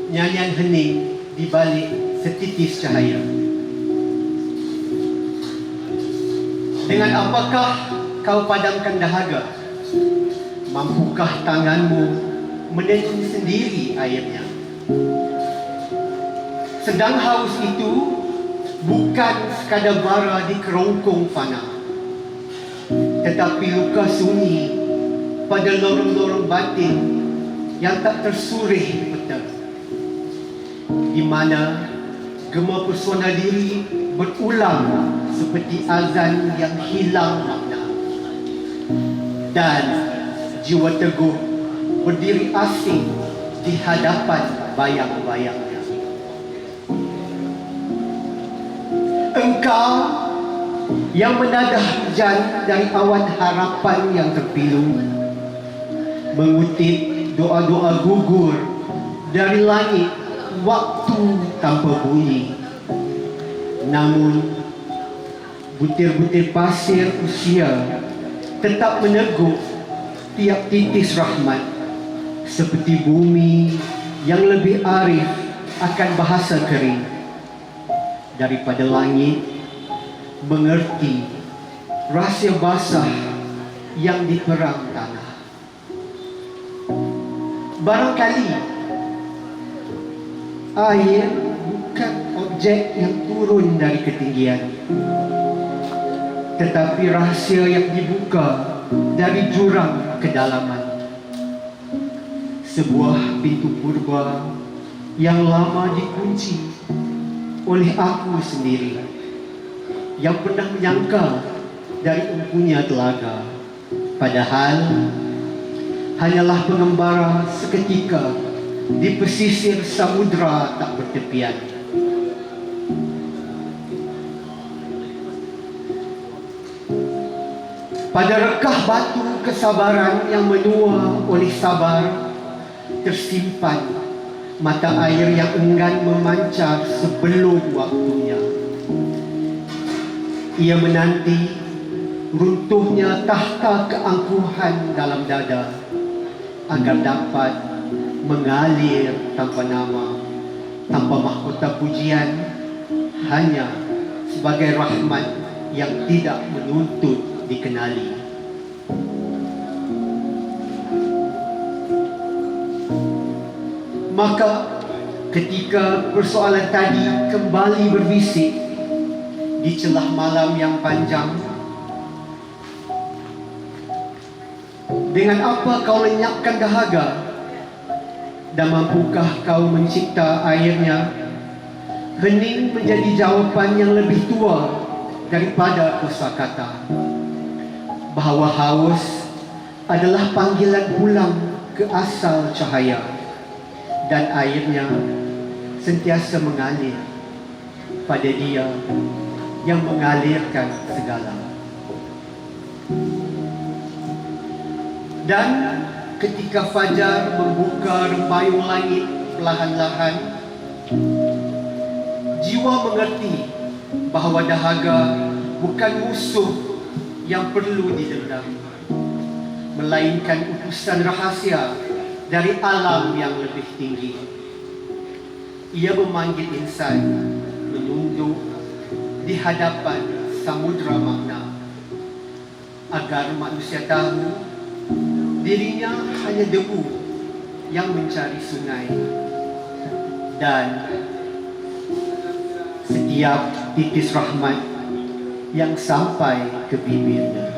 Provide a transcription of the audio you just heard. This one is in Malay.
nyanyian hening di balik setitis cahaya. Dengan apakah kau padamkan dahaga? Mampukah tanganmu menelan sendiri airnya? Sedang haus itu bukan sekadar bara di kerongkong fana, tetapi luka sunyi pada lorong-lorong batin yang tak tersurih peta, di mana gema pesona diri berulang seperti azan yang hilang makna, dan jiwa teguh berdiri asing di hadapan bayang-bayangnya. Engkau yang menadah hujan dari awan harapan yang terpilu, mengutip doa-doa gugur dari langit waktu tanpa bunyi. Namun butir-butir pasir usia tetap meneguk tiap titis rahmat, seperti bumi yang lebih arif akan bahasa kering daripada langit mengerti rahsia basah yang diperang tanah. Barangkali air bukan objek yang turun dari ketinggian, tetapi rahsia yang dibuka dari jurang kedalaman. Sebuah pintu purba yang lama dikunci oleh aku sendiri, yang pernah menyangka dari empunya telaga, padahal hanyalah pengembara seketika di pesisir samudra tak bertepian. Pada rekah batu kesabaran yang menua oleh sabar, tersimpan mata air yang enggan memancar sebelum waktunya. Ia menanti runtuhnya tahta keangkuhan dalam dada agar dapat mengalir tanpa nama, tanpa mahkota pujian, hanya sebagai rahmat yang tidak menuntut dikenali. Maka ketika persoalan tadi kembali berbisik di celah malam yang panjang, dengan apa kau lenyapkan dahaga, dan mampukah kau mencipta airnya? Hening menjadi jawapan yang lebih tua daripada kosakata, bahawa haus adalah panggilan pulang ke asal cahaya, dan airnya sentiasa mengalir pada Dia yang mengalirkan segala. Dan ketika fajar membuka rempayung langit perlahan-lahan, jiwa mengerti bahawa dahaga bukan musuh yang perlu didendam, melainkan utusan rahasia dari alam yang lebih tinggi. Ia memanggil insan menunduk di hadapan samudra makna, agar manusia tahu dirinya hanya debu yang mencari sungai, dan setiap titis rahmat yang sampai ke bibirnya.